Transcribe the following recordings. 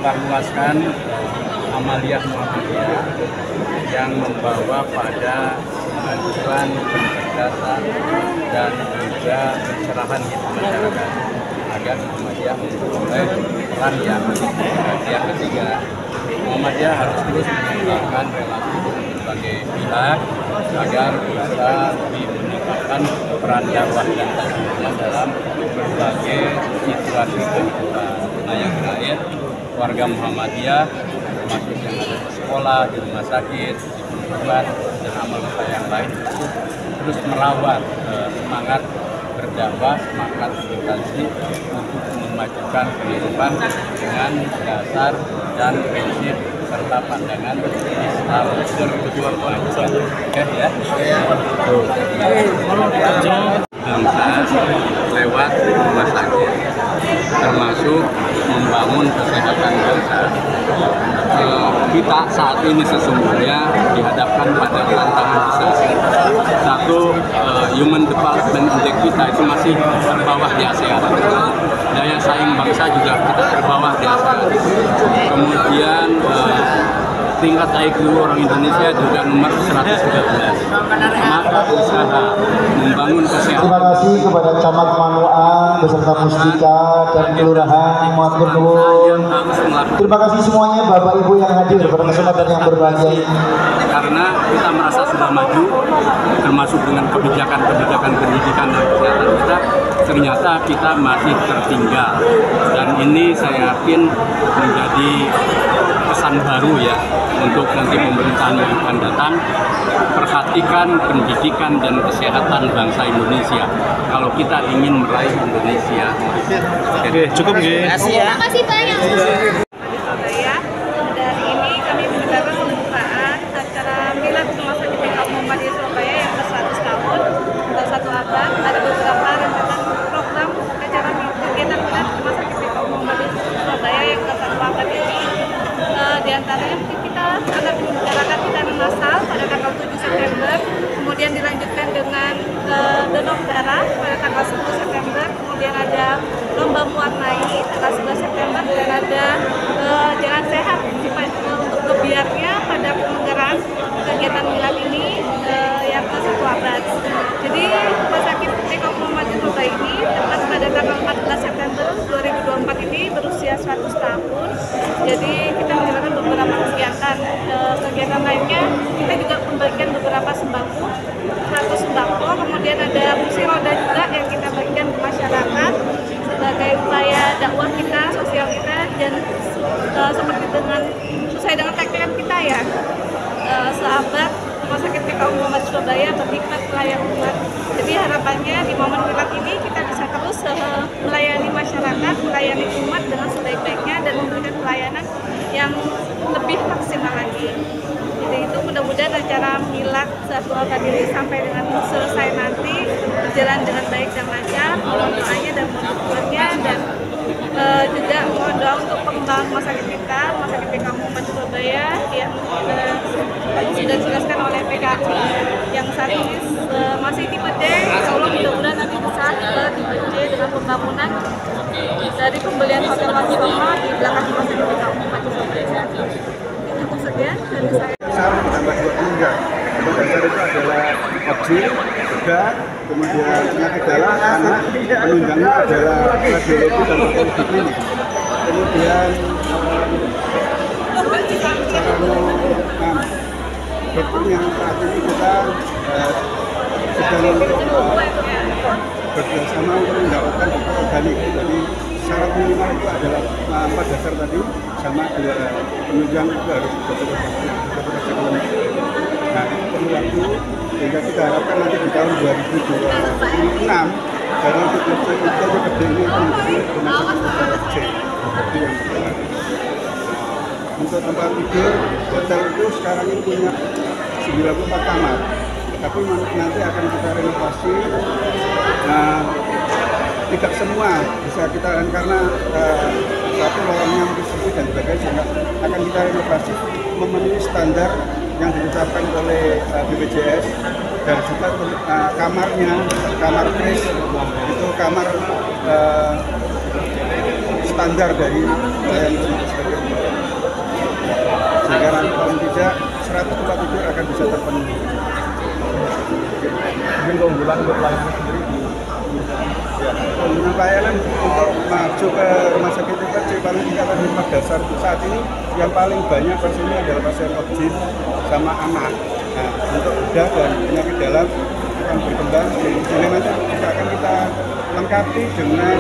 menyebarluaskan amaliyah Muhammadiyah yang membawa pada kemajuan, pencerdasan, dan juga pencerahan hidup masyarakat agar Muhammadiyah memperoleh peran yang ketiga. Muhammadiyah harus terus mengembangkan relasi dengan berbagai pihak agar bisa lebih meningkatkan peran dakwah dan tadbir dalam berbagai situasi kehidupan. Nah, yang terakhir, warga Muhammadiyah termasuk yang ada di sekolah, di rumah sakit, di perguruan dan amal yang lain terus merawat semangat berdakwah, semangat militansi untuk memajukan kehidupan dengan dasar dan prinsip serta pandangan Islam berkewajiban. Oke ya. Bangsa lewat rumah sakit, termasuk membangun kesehatan bangsa. Kita saat ini sesungguhnya dihadapkan pada tantangan besar. Satu, human development index kita itu masih terbawah di ASEAN. Daya saing bangsa juga kita terbawah di ASEAN. Kemudian tingkat IQ orang Indonesia juga nomor 113. Maka usaha membangun kesehatan. Terima kasih kepada Camat Manuan beserta Mustika dan Kelurahan Matur Nuwun. Terima kasih semuanya Bapak Ibu yang hadir pada kesempatan yang berbahagia ini. Karena kita merasa sudah maju, termasuk dengan kebijakan-kebijakan pendidikan dan kesehatan kita, ternyata kita masih tertinggal. Dan ini saya yakin menjadi pesan baru ya untuk nanti pemerintahan yang akan datang. Perhatikan pendidikan dan kesehatan bangsa Indonesia kalau kita ingin meraih Indonesia. Oke, cukup ya. Terima kasih banyak. Surabaya. Dan ini kami menyelenggarakan pembukaan acara Milad Rumah Sakit PKU Muhammadiyah Surabaya yang ke-100 tahun atau 1 abad. Ada beberapa rancangan program acara kegiatan Milad Rumah Sakit PKU Muhammadiyah Surabaya yang ke-1 abad ini. Di antaranya kita akan menyelenggarakan hidangan massal pada tanggal 7 September, kemudian dilanjutkan dengan donor darah pada tanggal 10 September, kemudian ada lomba mewarnai tanggal 11 September, dan ada jalan sehat untuk kebiarnya pada penyelenggaraan kegiatan milad ini yang ke-1 abad. Jadi Rumah Sakit PKU Muhammadiyah Surabaya ini tepat pada tanggal 14 September 2024 ini berusia 100 tahun. Jadi kita menjalankan beberapa kegiatan lainnya. Kita juga membagikan beberapa sembako, 100 sembako, kemudian ada kursi roda juga yang kita bagikan ke masyarakat sebagai upaya dakwah kita, sosial kita, dan seperti sesuai dengan tagline kita ya, sahabat Rumah Sakit PKU Muhammadiyah Surabaya berhikmat melayani umat. Jadi harapannya di momen milad ini kita bisa terus melayani masyarakat, melayani umat dengan sebaik-baiknya dan memberikan pelayanan yang lebih maksimal lagi. Jadi itu mudah-mudahan acara milad 1 abad ini sampai dengan selesai nanti berjalan dengan baik dan lancar. Mohon doanya dan mohon dukungannya, dan juga mohon doa untuk pengembangan rumah sakit kita, Rumah Sakit PKU Muhammadiyah Surabaya yang sudah dijelaskan oleh PKU yang saat ini masih tipe D. Insya Allah mudah-mudahan nanti bisa ke tipe C dengan pembangunan dari pembelian hotel Wakiromo di belakang Rumah Sakit PKU Muhammadiyah Surabaya. Cukup sekian dari saya. Tambah 2 penunjang. Dasar itu adalah obji, bedah, kemudian penyakit dalam, anak, penunjangnya adalah radiologi dan patologi klinik. Kemudian dokter yang saat ini kita sedang bekerjasama untuk mendapatkan dokter organik. Jadi syarat minimal itu adalah 4 dasar tadi, sama 2 penunjang itu harus dokter klinik. Nah, itu perlu waktu, sehingga kita harapkan nanti di tahun 2026 dari untuk gede ini menjadi rumah sakit C. Jadi yang pertama. Untuk tempat tidur, hotel itu sekarang ini punya 94 kamar, tapi nanti akan kita renovasi. Nah, tidak semua bisa kita, karena satu lorongnya mungkin sempit dan sebagainya, sehingga akan kita renovasi memenuhi standar yang ditetapkan oleh BPJS, dan juga kamarnya, kamar kris itu kamar standar dari pelayanan sebagai sehingga nanti paling tidak 100 tempat tidur akan bisa terpenuhi. Mungkin keunggulan untuk pelayanan sendiri. Keunggulan pelayanan untuk maju ke rumah sakit TPJ paling tidak pada tempat dasar saat ini yang paling banyak pasiennya adalah pasien obgyn sama anak. Nah, untuk bedah dan penyakit dalam akan berkembang sehingga nanti akan kita lengkapi dengan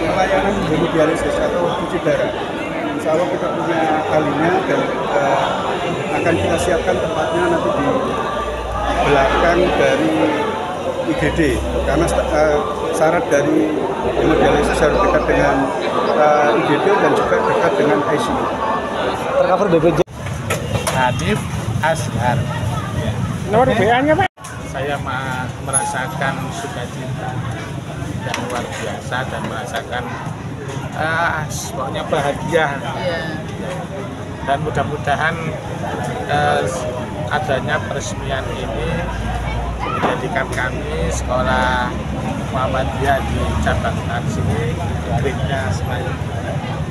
pelayanan hemodialisis atau cuci darah. Insya Allah kita punya ahlinya dan akan kita siapkan tempatnya nanti di belakang dari IGD karena syarat dari hemodialisis harus dekat dengan IGD dan juga dekat dengan ICU. Tercover BPJS. Hanif Ashar. Nomor BA-nya Pak? Saya merasakan sukacita yang luar biasa dan merasakan pokoknya bahagia. Dan mudah-mudahan adanya peresmian ini menjadikan kami sekolah Muhammadiyah di cabang sini grade-nya semakin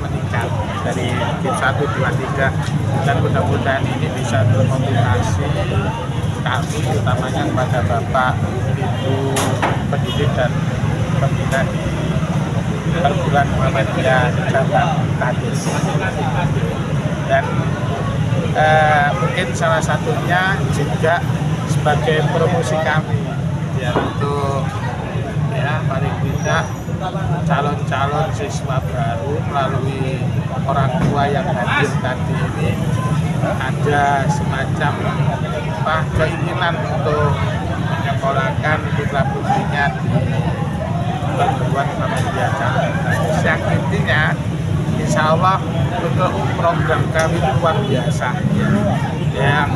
meningkat dari grade 1, 2, 3 dan mudah-mudahan ini bisa bermotivasi kami utamanya kepada Bapak, Ibu pendidik dan pembina di perguruan Muhammadiyah cabang Kades. Dan mungkin salah satunya juga sebagai promosi kami ya untuk ya paling tidak calon-calon siswa baru melalui orang tua yang hadir tadi ini ada semacam keinginan untuk menyekolahkan putra-putrinya di perguruan Muhammadiyah cabang Kades yang intinya insya Allah untuk program kami itu luar biasa yang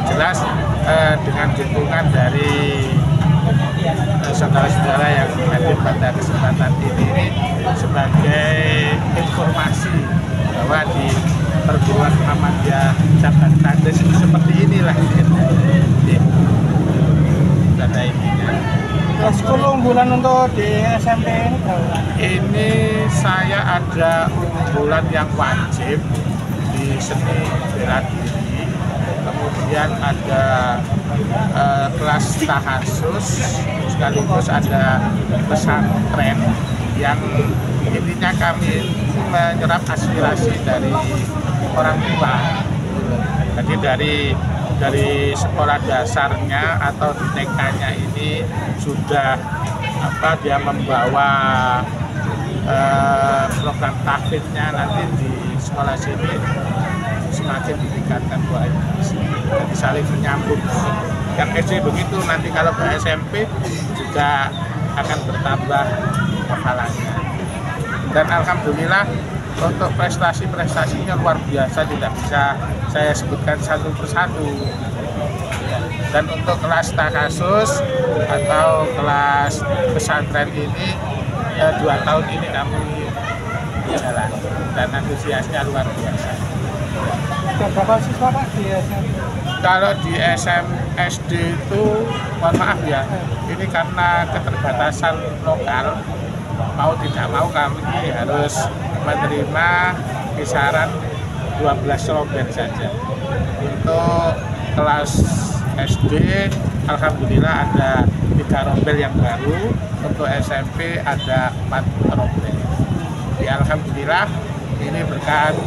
jelas dengan dukungan dari saudara-saudara yang hadir pada kesempatan ini sebagai informasi bahwa di perguruan Muhammadiyah cabang Kades seperti inilah data ininya. Sekolah unggulan untuk di SMP ini berapa? Ini saya ada unggulan yang wajib di seni bela diri, kemudian ada kelas tahasus, sekaligus ada pesantren yang intinya kami menyerap aspirasi dari orang tua. Jadi dari sekolah dasarnya atau di TK-nya ini sudah dia membawa program tahfidznya nanti di sekolah sini semakin ditingkatkan jadi saling menyambung. Yang SD begitu, nanti kalau ke SMP juga akan bertambah hafalannya. Dan alhamdulillah untuk prestasi-prestasinya luar biasa, tidak bisa saya sebutkan satu persatu. Dan untuk kelas takasus atau kelas pesantren ini 2 tahun ini kami jalan dan antusiasnya luar biasa. Berapa siswa Pak di SMP? Kalau di SD itu, mohon maaf ya, ini karena keterbatasan lokal, mau tidak mau kami harus menerima kisaran 12 rombel saja. Untuk kelas SD, alhamdulillah ada 3 rombel yang baru. Untuk SMP ada 4 rombel. Ya, alhamdulillah ini berkat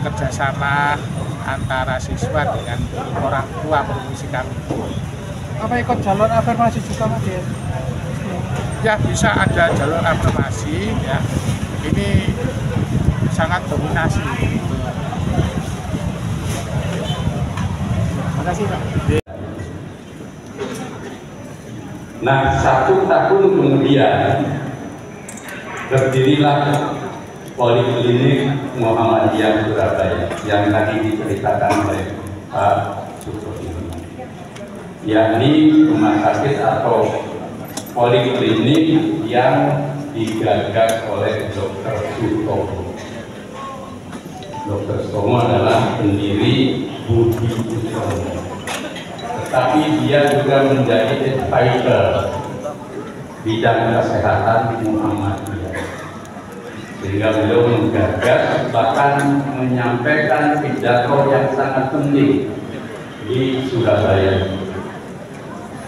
kerjasama antara siswa dengan orang tua promosi kami. Apa ikut jalur afirmasi juga Mas? Ya, bisa ada jalur afirmasi ya. Ini sangat dominasi. Terima kasih Pak. Nah, 1 tahun kemudian berdirilah Poliklinik Muhammadiyah Surabaya yang tadi diceritakan oleh Pak Suko ini, yakni rumah sakit atau poliklinik yang digagas oleh Dr. Sutomo. Dr. Sutomo adalah pendiri Budi Utomo, tetapi dia juga menjadi advisor bidang kesehatan Muhammadiyah. sehingga beliau menggagas bahkan menyampaikan pidato yang sangat penting di Surabaya.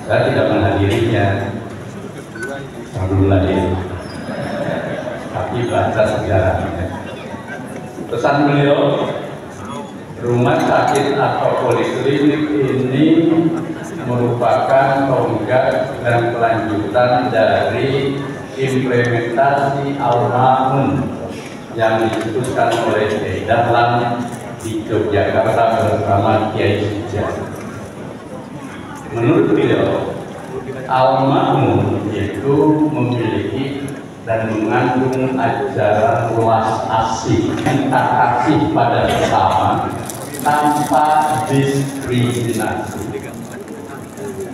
Saya tidak menghadirinya, alhamdulillah, tapi baca sejarahnya. Pesan beliau, rumah sakit atau poliklinik ini merupakan tonggak dan kelanjutan dari implementasi Al-Ma'mun yang disebutkan oleh Kiai Dahlan di Yogyakarta bersama Kiai Sujat. Menurut beliau, Al-Ma'mun itu memiliki dan mengandung ajaran welas asih, cinta kasih pada sesama tanpa diskriminasi.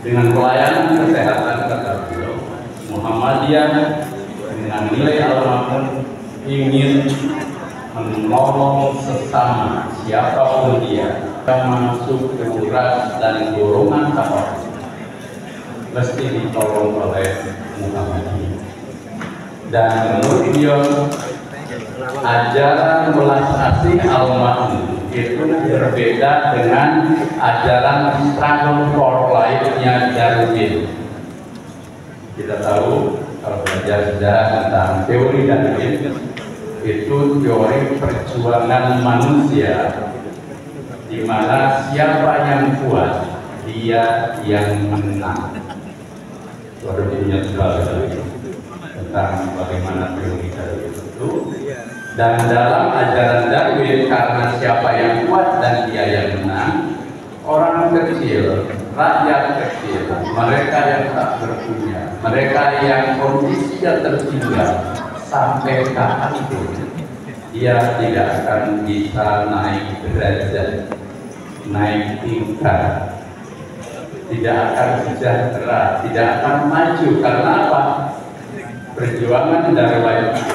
Dengan pelayanan kesehatan, kata beliau, Muhammadiyah dengan nilai Al-Ma'mun ingin menolong sesama siapapun dia, termasuk keluarga dan golongan apapun, mesti ditolong oleh Muhammadiyah. Dan menurut beliau, ajaran welas asih Al-Ma'mun itu berbeda dengan ajaran struggle for life-nya Darwin. Kita tahu kalau belajar sejarah tentang teori Darwin, itu teori perjuangan manusia, di mana siapa yang kuat dia yang menang. Suara dunia sekali tentang bagaimana teori Darwin itu. Dan dalam ajaran Darwin, karena siapa yang kuat dan dia yang menang, orang kecil, rakyat kecil, mereka yang tak berpunya, mereka yang kondisinya tertinggal sampai kapanpun, dia tidak akan bisa naik derajat, naik tingkat, tidak akan sejahtera, tidak akan maju. Karena apa? Perjuangan dari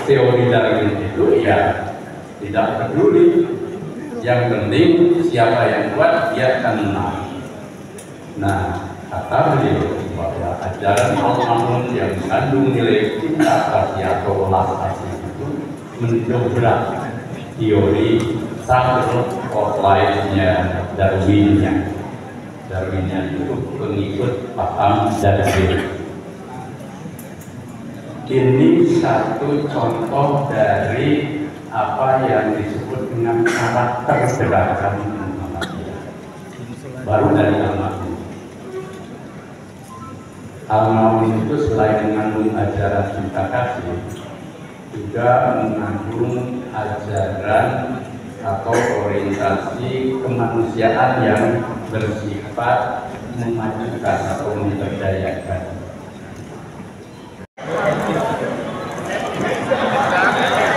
teori Darwin itu ya tidak peduli, yang penting siapa yang kuat dia akan menang. Nah, kata beliau bahwa ajaran Al-Ma'mun yang mengandung nilai cinta kasih atau welas asih itu mendobrak teori circle of life-nya Darwinnya. Darwinnya itu pengikut paham Darwin. Ini satu contoh dari apa yang disebut dengan karakter gerakan Muhammadiyah. Baru dari Al-Ma'mun. Al-Ma'mun itu selain mengandung ajaran cinta kasih, juga mengandung ajaran atau orientasi kemanusiaan yang bersifat memajukan atau memberdayakan.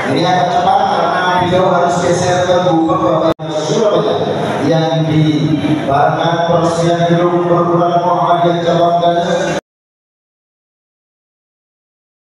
Ini akan cepat karena beliau harus geser ke Gubernur Surabaya yang di barangan peresmian gedung perguruan Muhammadiyah cabang Ganes.